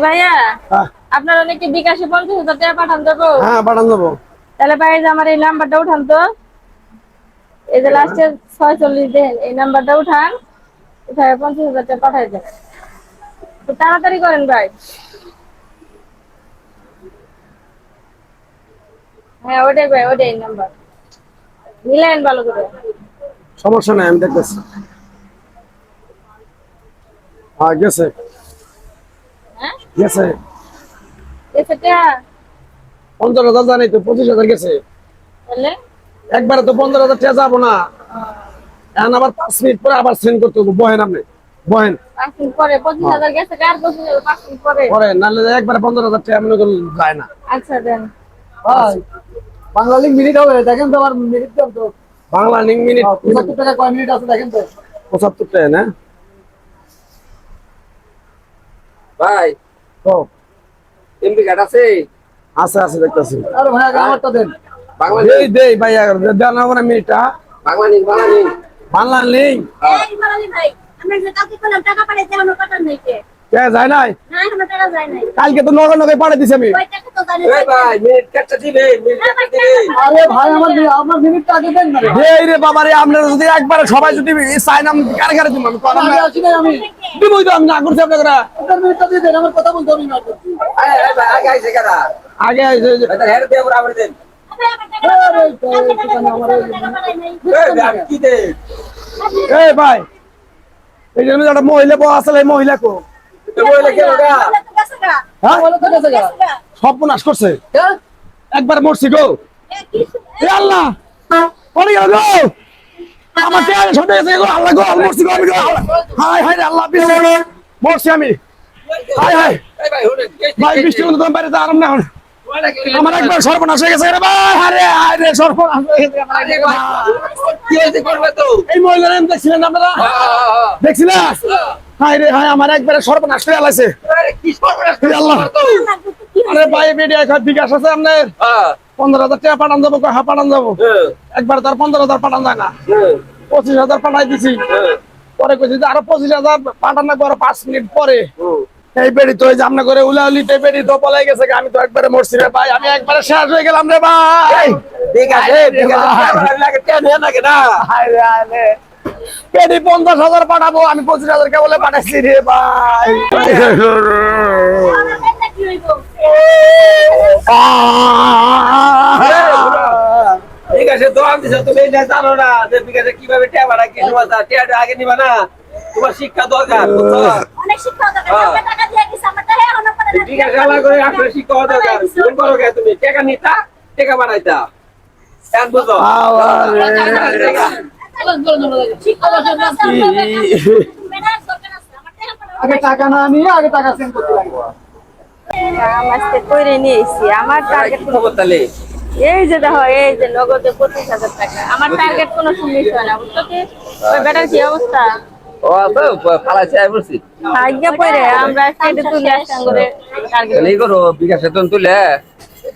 ভাইয়া, হ্যাঁ আপনার অনেকে বিকাশে 50,000 টাকা পাঠান দেবো। হ্যাঁ পাঠান দেবো। তাহলে ভাই যে আমার এই নাম্বারটা উঠান তো, এই যে লাস্টে 46 দেন, এই নাম্বারটা উঠান, উঠায় 50,000 টাকা পাঠাই দেন। তো তাড়াতাড়ি করেন ভাই। হ্যাঁ ওটাই ভাই, ওটাই নাম্বার, মিলাইন ভালো করে। সমস্যা নাই, আমি দেখতেছি। হ্যাঁ গেছে হ্যাঁ গেছে। এসেটা 15,000 জানি তো, 25,000 গেছে। তাহলে একবারে তো 15,000 টাকা যাবো না। এখন আবার 5 মিনিট পরে আবার সেন্ড করতে হবে। বহেন আপনি, বহেন। 5 মিনিট পরে হ্যাঁ 25,000 গেছে, কার 25,000? 5 মিনিট পরে। পরে নাহলে একবারে 15,000 টাকা মনে করুন যায় না। আচ্ছা দেন। ভাই বাঙালি মিনিট হবে দেখেন তো, আমার মিনিট দাম তো বাংলা লিঙ্ক মিনিট 75 টাকা কয় মিনিট আছে দেখেন তো। 75 টাকা না? ভাই তো এমপি কার্ড আছে? আছে আছে দেখতেছি। আরে ভাই আগে আমারটা দেন। বাংলা দেই দেই ভাই, দেন না মানে মিনিটটা। বাংলা নেই বাংলা লিঙ্ক এই মালালি ভাই, আমরা যে কালকে করলাম টাকা পাঠাইতে এখনো পাঠান নাই কে? কে যায় নাই? না এখনো টাকা যায় নাই। কালকে তো নগদ নগদ পাঠিয়ে দিছি আমি। ওই টাকা তো জানি এই ভাই মিনিট কাটটা দিবে, মিনিট কাটটা দিবে। আরে ভাই আমার মিনিটটা আগে দেন না রে ভাই। এই রে বাবা রে, আপনারা যদি একবারে সবাই যদি সাইন আম কারে কারে দিবেন আমি করাম না। আগে আসি নাই আমি। দিবই তো, আমি না করছি আপনারা। আপনার মিনিটটা দিয়ে দেন, আমার কথা বলতে হবে না। এই ভাই আগে আইছে কারা? আগে এটা হেড দিয়ে বরাবর দেন। আরে এখানে আমার এই ভাই কি দে? এই ভাই, এই জন্য একটা মহিলা বউ আসলে, এই মহিলা কো তো বলে কে ওটা? হ্যাঁ বলো তো কাছে গা। সর্বনাশ করছে। কে? একবার মরছি গো। এ আল্লাহ, পড়ে গেল গো। আমার টেয়ারে ছুটে গেছে গো। আল্লাহ গো, আমি মরছি গো, আমি গো। হাই হাই রে আল্লাহ, বৃষ্টি মরছি আমি। হাই হাই এই ভাই ওরে ভাই, বৃষ্টির মধ্যে তোমার বাড়িতে আরাম না। আমার একবার সর্বনাশ হয়ে গেছে রে ভাই। আরে আরে সর্বনাশ হয়ে গেছে আমার আরে একবার। ভাই কি হইছে করবে তো? এই মহিলার নাম দেখছিলেন আপনারা? দেখছিলেন? হাই রে হাই, আমার একবারে সর্বনাশ হয়ে গেছে। আরে কি সর্বনাশ হে আল্লাহ। তো? আরে ভাই, ভিডিও এখন বিকাশ আছে আপনার? হ্যাঁ 15,000 টাকা পাঠান যাবো, হ্যাঁ পাঠান যাবো। একবার তার 15,000 পাঠান যায় না। 25,000 পাঠাই দিছি। পরে কইছি যে আরো 25,000 পাঠান লাগবে আরো 5 মিনিট পরে। এই বেড়ি তো, এই যে আপনি করে উলাউলি তো বেড়ি তো পলাই গেছে। আমি তো একবারে মরছি রে ভাই, আমি একবারে শেষ হয়ে গেলাম রে ভাই। ঠিক আছে ঠিক আছে লাগে কেন লাগে না? হায় রে হায় রে, বেড়ি 50,000 পাঠাবো, আমি 25,000 কে বলে পাঠাইছি রে ভাই। ঠিক আছে তো আমি তুমি এটা জানো না যে বিকাশে কিভাবে টিয়া বাড়া কি সমস্যা, টিয়াটা আগে নিবা না, তোমার শিক্ষা দরকার বুঝছো? অনেক শিক্ষা দরকার, আমরা টাকা দিয়ে দিছি, আমরা টাকা এখনো পাঠাই না। বিকাশে আলাদা করে আসলে শিক্ষা দরকার। ফোন করো কে তুমি টাকা নিতা টাকা বাড়াইতা কেন বুঝো? শিক্ষা দরকার আছে, আমরা মেডাল দরকার আছে, আমার টাকা পাঠাও। আগে টাকা না নিয়ে আগে টাকা সেন্ড করতে লাগবে। আজকে কইরে নিয়ে এসেছি, আমার টার্গেট খবর তাহলে এই যে দেখো, এই যে নগদে 25,000 টাকা। আমার টার্গেট কোনো মিস হয় না, বুঝছো কি? ওই বেটার কি অবস্থা? ও তো ফালাইছে আই বলছি ভাগ্য পড়ে আমরা কেটে তুলে আসতাম করে টার্গেট। তাহলে এই করো বিকাশে তো তুলে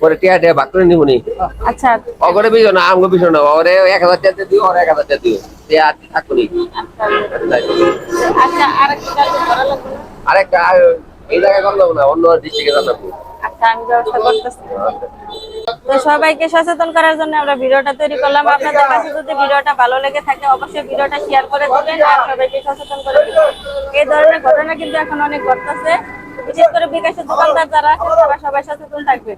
পরে টিয়া টিয়া ভাগ করে নিবনি। আচ্ছা অগরে বিজো না আমগো বিজো না, ওরে 1,000 টাকা দিও ওরে 1,000 টাকা দিও টিয়া থাকুনি। আচ্ছা, আরেকটা টার্গেট করা লাগবে না? আরেকটা এই জায়গায় করলাম না, অন্য ডিস্ট্রিক্টে জানাবো। আচ্ছা, আমি ব্যবস্থা করতেছি। তো সবাইকে সচেতন করার জন্য আমরা ভিডিওটা তৈরি করলাম। আপনাদের কাছে যদি ভিডিওটা ভালো লেগে থাকে অবশ্যই ভিডিওটা শেয়ার করে দিবেন আর সবাইকে সচেতন করে দিবেন। এই ধরনের ঘটনা কিন্তু এখন অনেক ঘটতেছে, বিশেষ করে বিকাশের দোকানদার যারা আছে তারা সবাই সচেতন থাকবে।